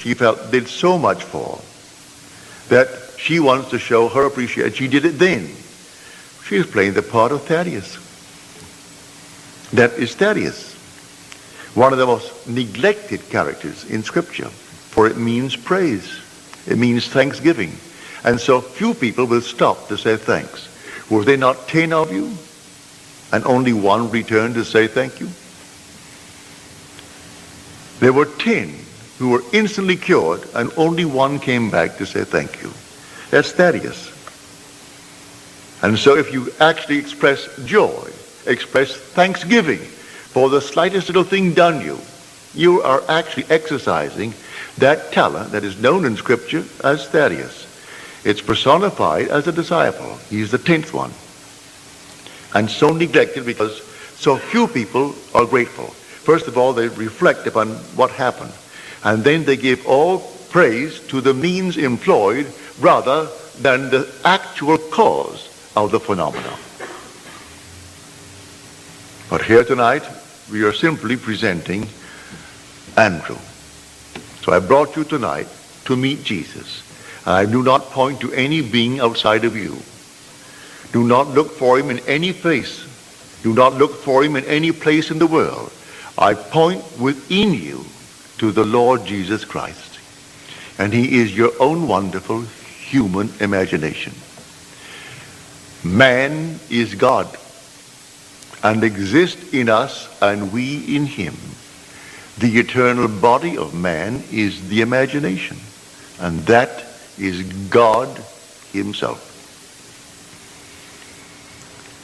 she felt did so much for, that she wants to show her appreciation. She did it then. She is playing the part of Thaddeus. That is Thaddeus, one of the most neglected characters in Scripture, for it means praise. It means thanksgiving. And so few people will stop to say thanks. Were there not 10 of you, and only one returned to say thank you? There were 10 who were instantly cured, and only one came back to say thank you. That's Thaddeus. And so if you actually express joy, express thanksgiving for the slightest little thing done you are actually exercising that talent that is known in Scripture as Thaddeus. It's personified as a disciple. He's the 10th one. And so neglected because so few people are grateful. First of all, they reflect upon what happened. And then they give all praise to the means employed rather than the actual cause of the phenomenon. But here tonight, we are simply presenting Andrew. So I brought you tonight to meet Jesus. I do not point to any being outside of you. Do not look for him in any place. Do not look for him in any place in the world. I point within you to the Lord Jesus Christ. And he is your own wonderful human imagination. Man is God and exists in us and we in him. The eternal body of man is the imagination, and that is God himself.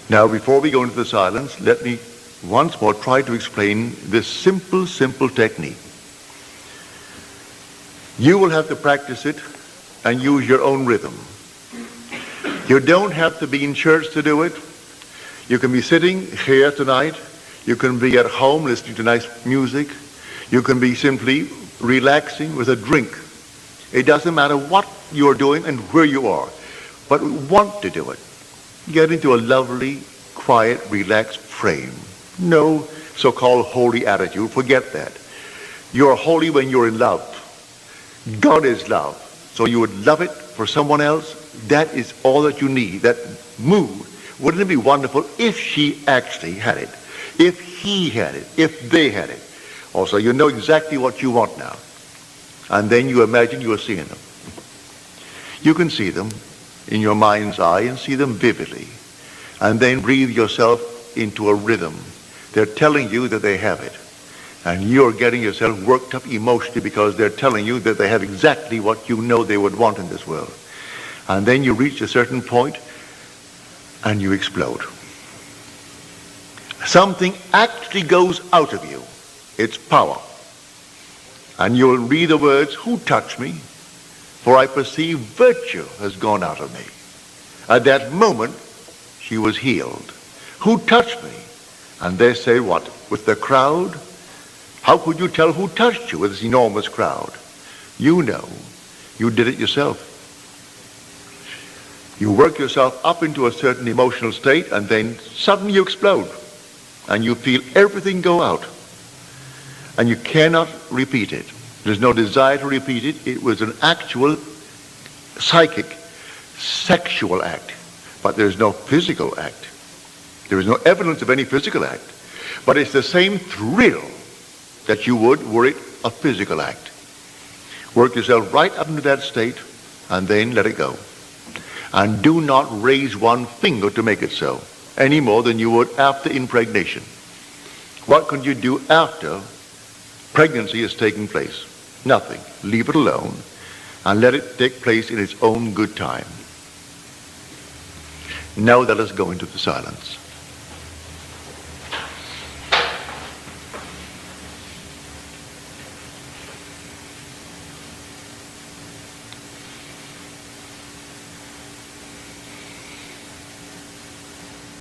Now, before we go into the silence, let me once more try to explain this simple technique. You will have to practice it and use your own rhythm. You don't have to be in church to do it. You can be sitting here tonight. You can be at home listening to nice music. You can be simply relaxing with a drink. It doesn't matter what you're doing and where you are, but want to do it. Get into a lovely, quiet, relaxed frame. No so-called holy attitude. Forget that. You're holy when you're in love. God is love. So you would love it for someone else. That is all that you need. That mood. Wouldn't it be wonderful if she actually had it? If he had it? If they had it? Also, you know exactly what you want now. And then you imagine you are seeing them. You can see them in your mind's eye and see them vividly. And then breathe yourself into a rhythm. They're telling you that they have it. And you're getting yourself worked up emotionally because they're telling you that they have exactly what you know they would want in this world. And then you reach a certain point and you explode. Something actually goes out of you. It's power. And you'll read the words, "Who touched me? For I perceive virtue has gone out of me." At that moment, she was healed. Who touched me? And they say what? With the crowd? How could you tell who touched you with this enormous crowd? You know. You did it yourself. You work yourself up into a certain emotional state and then suddenly you explode. And you feel everything go out. And you cannot repeat it. There's no desire to repeat it. It was an actual psychic, sexual act. But there's no physical act. There is no evidence of any physical act. But it's the same thrill that you would were it a physical act. Work yourself right up into that state and then let it go. And do not raise one finger to make it so, any more than you would after impregnation. What can you do after pregnancy is taking place? Nothing. Leave it alone and let it take place in its own good time. Now let us go into the silence.